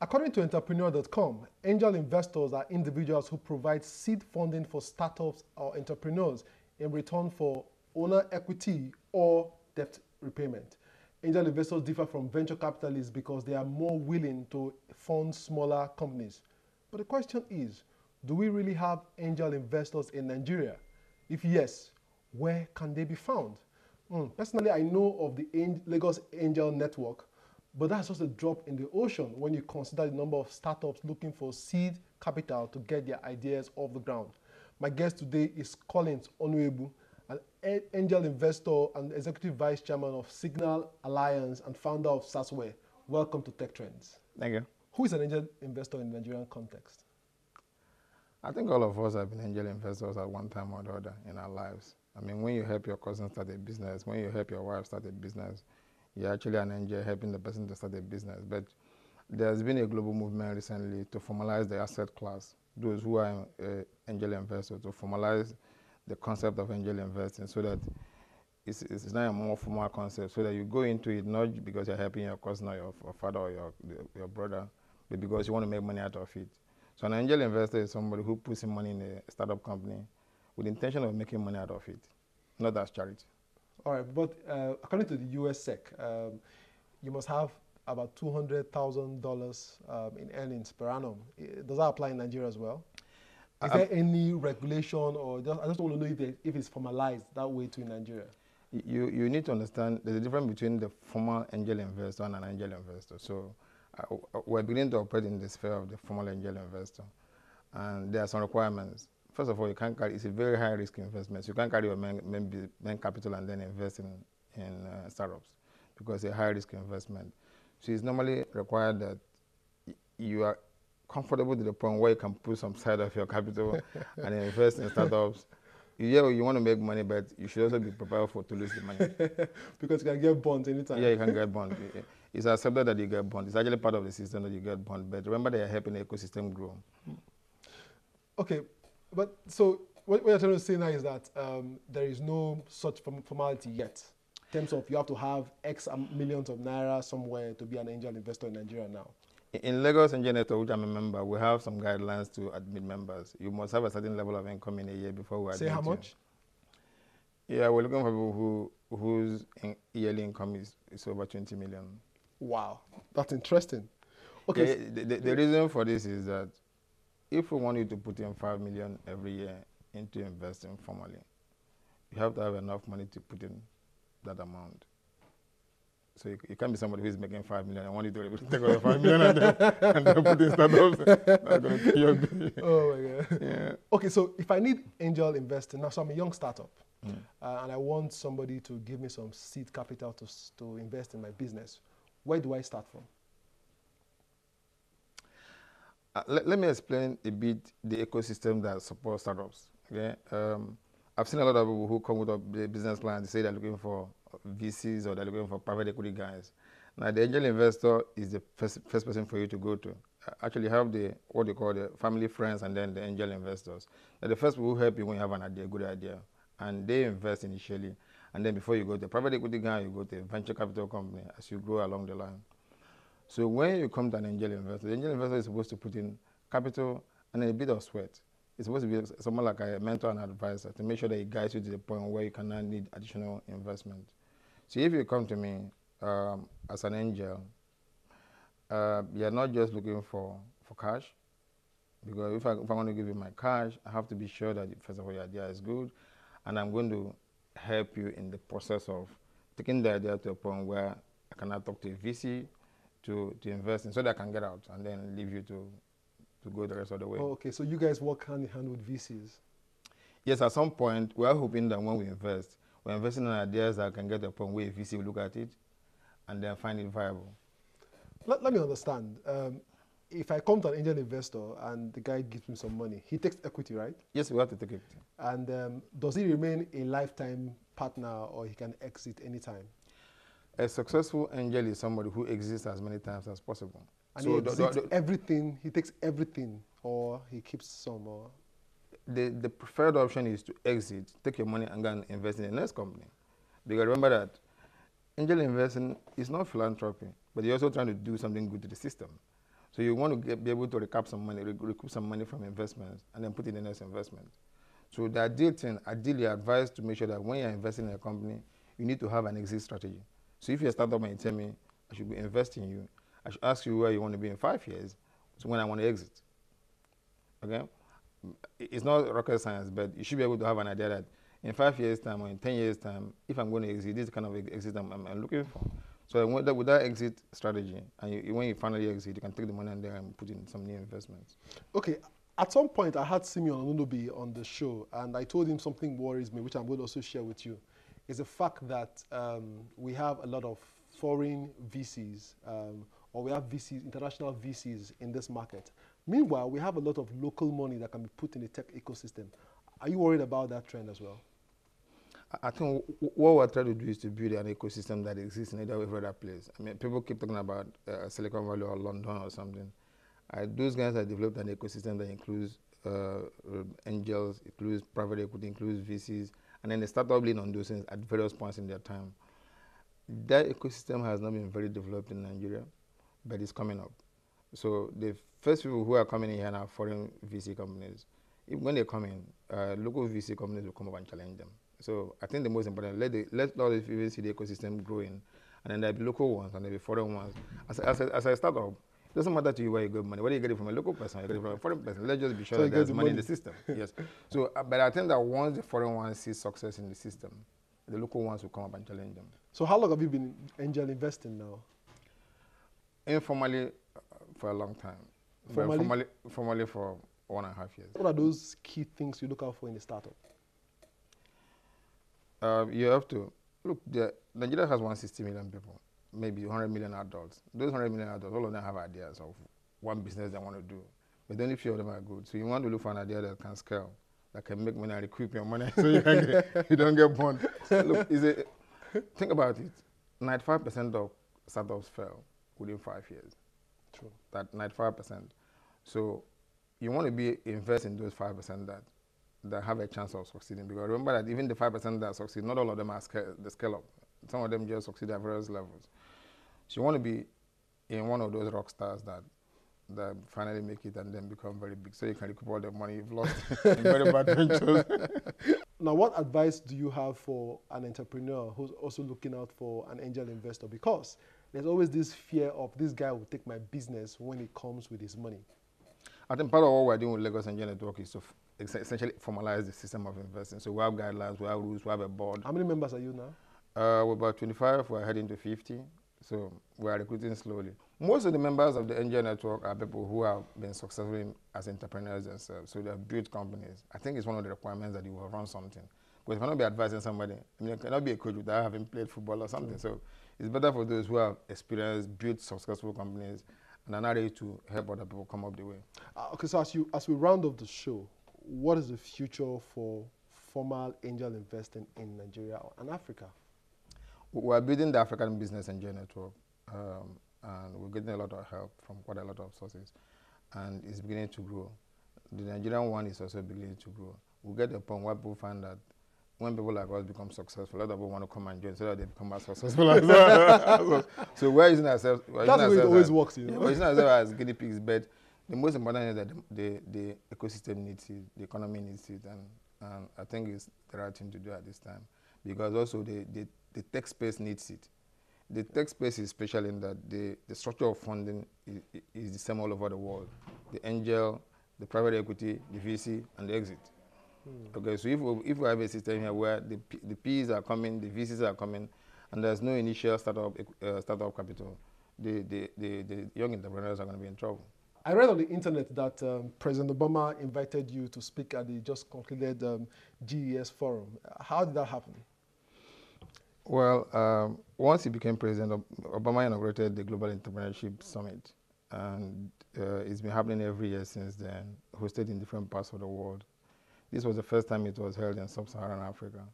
According to entrepreneur.com, angel investors are individuals who provide seed funding for startups or entrepreneurs in return for owner equity or debt repayment. Angel investors differ from venture capitalists because they are more willing to fund smaller companies. But the question is, do we really have angel investors in Nigeria? If yes, where can they be found? Personally, I know of the Lagos Angel Network, but that's just a drop in the ocean when you consider the number of startups looking for seed capital to get their ideas off the ground. My guest today is Collins Onuegbu, an angel investor and executive vice chairman of Signal Alliance and founder of Sasware. Welcome to Tech Trends. Thank you. Who is an angel investor in the Nigerian context? I think all of us have been angel investors at one time or the other in our lives. I mean, when you help your cousin start a business, when you help your wife start a business, you're actually an angel helping the person to start a business. But there's been a global movement recently to formalize the asset class, those who are angel investors, to formalize the concept of angel investing so that it's not a more formal concept, so that you go into it not because you're helping your cousin or your father or your brother, but because you want to make money out of it. So an angel investor is somebody who puts in money in a startup company with the intention of making money out of it, not as charity. All right, but according to the US SEC, you must have about $200,000 in earnings per annum. Does that apply in Nigeria as well? Is there any regulation, or I just want to know if it's formalized that way too in Nigeria? You need to understand there's a difference between the formal angel investor and an angel investor. So we're beginning to operate in the sphere of the formal angel investor, and there are some requirements. First of all, you can't carry, it's a very high risk investment. So you can't carry your main capital and then invest in startups because it's a high risk investment. So it's normally required that you are comfortable to the point where you can put some side of your capital and invest in startups. Yeah, you want to make money, but you should also be prepared to lose the money. Because you can get bonds anytime. Yeah, you can get bonds. It's accepted that you get bonds. It's actually part of the system that you get bonds. But remember, they are helping the ecosystem grow. Okay, but so what you're trying to say now is that there is no such formality yet, in terms of you have to have X millions of naira somewhere to be an angel investor in Nigeria now. In Lagos Angel Network, which I'm a member, we have some guidelines to admit members. You must have a certain level of income in a year before we admit you. Say how much? Yeah, we're looking for people whose yearly income is over 20 million. Wow, that's interesting. Okay. Yeah, the reason for this is that if we want you to put in 5 million every year into investing formally, you have to have enough money to put in that amount. So you can't be somebody who is making 5 million. I want you to take all the 5 million and then put in startups. That's going to pay your bill. Oh my God. Yeah. Okay, so if I need angel investing, now so I'm a young startup, and I want somebody to give me some seed capital to invest in my business, where do I start from? Let me explain a bit the ecosystem that supports startups. Okay, I've seen a lot of people who come with a business plan. They say they're looking for VCs or they're looking for private equity guys. Now, the angel investor is the first person for you to go to. Actually, you have what you call the family, friends, and then the angel investors. They're the first people who help you when you have an idea, good idea, and they invest initially. And then before you go to a private equity guy, you go to a venture capital company as you grow along the line. So when you come to an angel investor, the angel investor is supposed to put in capital and a bit of sweat. It's supposed to be someone like a mentor and advisor to make sure that he guides you to the point where you cannot need additional investment. So if you come to me as an angel, you're not just looking for cash, because if I want to give you my cash, I have to be sure that first of all your idea is good, and I'm going to help you in the process of taking the idea to a point where I cannot talk to a VC to invest in so that I can get out and then leave you to go the rest of the way. Oh, okay, so you guys work hand in hand with VCs? Yes, at some point, we are hoping that when we invest, we're investing in ideas that can get to a point where a VC will look at it and then find it viable. Let me understand. If I come to an angel investor and the guy gives me some money, he takes equity, right? Yes, we have to take equity. And does he remain a lifetime partner or he can exit anytime? A successful angel is somebody who exists as many times as possible. And so he exits everything, he takes everything, or he keeps some? Or the preferred option is to exit, take your money and go and invest in the next company. Because remember that angel investing is not philanthropy, but you're also trying to do something good to the system. So you want to be able to recoup some money, recoup some money from investments, and then put in the next investment. So the ideal thing, ideally, I advise to make sure that when you're investing in a company, you need to have an exit strategy. So if you're a startup and you tell me I should be investing in you, I should ask you where you want to be in 5 years, so when I want to exit. Okay? It's not rocket science, but you should be able to have an idea that in 5 years' time or in 10 years' time, if I'm going to exit, this is the kind of exit I'm looking for. So with that exit strategy, and when you finally exit, you can take the money and there and put in some new investments. Okay. At some point, I had Simeon Onuegbu on the show, and I told him something worries me, which I'm going to also share with you, is the fact that we have a lot of foreign VCs, or we have VCs, international VCs in this market. Meanwhile, we have a lot of local money that can be put in the tech ecosystem. Are you worried about that trend as well? I think what we're trying to do is to build an ecosystem that exists in every other place. I mean, people keep talking about Silicon Valley or London or something. Those guys have developed an ecosystem that includes angels, includes private equity, includes VCs, and then they start doubling on those things at various points in their time. That ecosystem has not been very developed in Nigeria, but it's coming up. So the first people who are coming in here are foreign VC companies. When they come in, local VC companies will come up and challenge them. So I think the most important, let all the VC ecosystem grow in, and then there'll be local ones and there'll be foreign ones. As a startup, it doesn't matter to you where you get money. Whether you get it from a local person or you get it from a foreign person, let's just be sure that there's money in the system. Yes. So, but I think that once the foreign ones see success in the system, the local ones will come up and challenge them. So how long have you been angel investing now? Informally, for a long time. Formally for 1.5 years. What are those key things you look out for in a startup? You have to look. Nigeria has 160 million people, maybe 100 million adults. Those 100 million adults, all of them have ideas of one business they want to do, but only few of them are good. So you want to look for an idea that can scale, that can make money and recoup your money, so you don't get burned. Look, think about it. 95% of startups fail within 5 years. True. That 95%. So you want to invest in those 5% that have a chance of succeeding. Because remember that even the 5% that succeed, not all of them are scale up. Some of them just succeed at various levels. So you want to be in one of those rock stars that finally make it and then become very big, so you can recoup all the money you've lost in very bad ventures. Now, what advice do you have for an entrepreneur who's also looking out for an angel investor? Because there's always this fear of this guy will take my business when it comes with his money. I think part of what we're doing with Lagos Angel Network is to essentially formalize the system of investing. So we have guidelines, we have rules, we have a board. How many members are you now? We're about 25, we're heading to 50. So we are recruiting slowly. Most of the members of the Angel Network are people who have been successful as entrepreneurs themselves. So they have built companies. I think it's one of the requirements that you will run something. Because you cannot be advising somebody. I mean, you cannot be a coach without having played football or something. So it's better for those who have experienced, built successful companies, and are not ready to help other people come up the way. Okay, so as we round off the show, what is the future for formal angel investing in Nigeria and Africa? We're building the African Business Angel Network, and we're getting a lot of help from quite a lot of sources, and it's beginning to grow. The Nigerian one is also beginning to grow. We get to a point where people find that when people like us become successful, a lot of people want to come and join so that they become as successful as us. So we're using ourselves. That's the way it always works, you know. We're using ourselves as guinea pigs, but the most important is that the ecosystem needs it, the economy needs it, and I think it's the right thing to do at this time, because also the tech space needs it. The tech space is special in that the structure of funding is the same all over the world. The angel, the private equity, the VC, and the exit. Okay, so if we have a system here where the Ps are coming, the VCs are coming, and there's no initial startup capital, the young entrepreneurs are going to be in trouble. I read on the internet that President Obama invited you to speak at the just concluded GES forum. How did that happen? Well, once he became president, Obama inaugurated the Global Entrepreneurship Summit, and it's been happening every year since then, hosted in different parts of the world. This was the first time it was held in sub-Saharan Africa.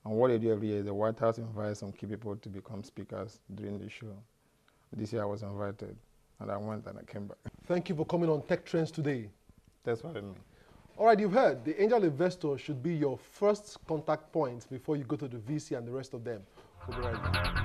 And what they do every year is the White House invites some key people to become speakers during the show. This year I was invited, and I went and I came back. Thank you for coming on Tech Trends today. That's what I mean. All right, you've heard, the angel investor should be your first contact point before you go to the VC and the rest of them. We'll be right back.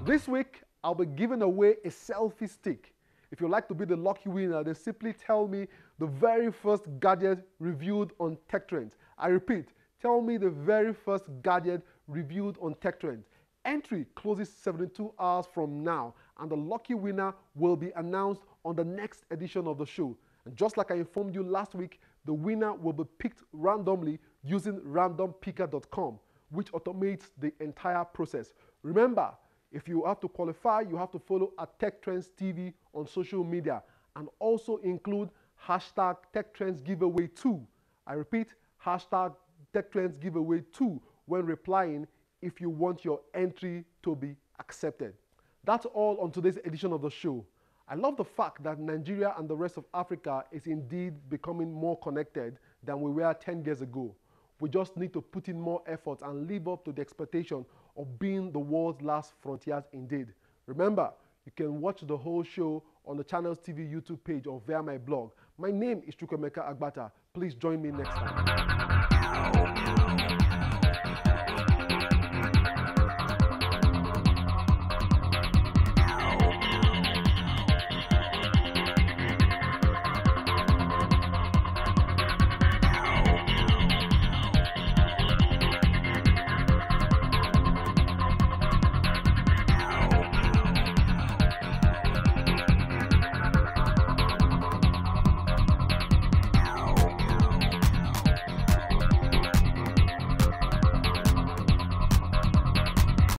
This week, I'll be giving away a selfie stick. If you'd like to be the lucky winner, then simply tell me the very first gadget reviewed on Tech Trends. I repeat, tell me the very first gadget reviewed on Tech Trends. Entry closes 72 hours from now, and the lucky winner will be announced on the next edition of the show. And just like I informed you last week, the winner will be picked randomly using randompicker.com, which automates the entire process. Remember, if you have to qualify, you have to follow Tech Trends TV on social media and also include hashtag Tech Trends Giveaway 2. I repeat, hashtag Tech Trends Giveaway 2 when replying if you want your entry to be accepted. That's all on today's edition of the show. I love the fact that Nigeria and the rest of Africa is indeed becoming more connected than we were 10 years ago. We just need to put in more effort and live up to the expectation of being the world's last frontiers indeed. Remember, you can watch the whole show on the Channels TV YouTube page or via my blog. My name is Chukwemeka Agbata. Please join me next time.